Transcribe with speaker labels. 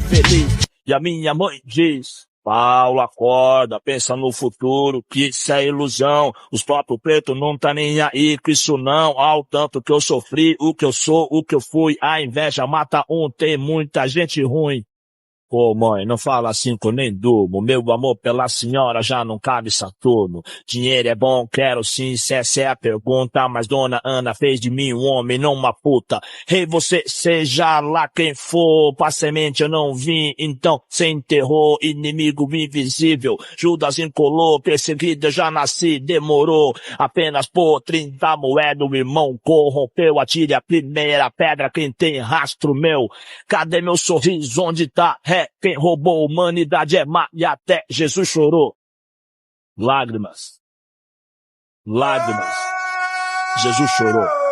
Speaker 1: feliz. E a minha mãe diz: Paulo, acorda, pensa no futuro, que isso é ilusão. Os próprios pretos não tá nem aí com isso não. Ao tanto que eu sofri, o que eu sou, o que eu fui. A inveja mata um, tem muita gente ruim. Pô, mãe, não fala assim que eu nem durmo. Meu amor pela senhora já não cabe Saturno. Dinheiro é bom, quero sim, se essa é a pergunta. Mas dona Ana fez de mim um homem, não uma puta. Rei, você seja lá quem for. Pra semente eu não vim, então cê enterrou. Inimigo invisível, Judas encolou. Perseguido eu já nasci, demorou. Apenas por 30 moedas o irmão corrompeu. Atire a primeira pedra quem tem rastro meu. Cadê meu sorriso? Onde tá? Quem roubou a humanidade é má e até Jesus chorou. Lágrimas. Lágrimas. Jesus chorou.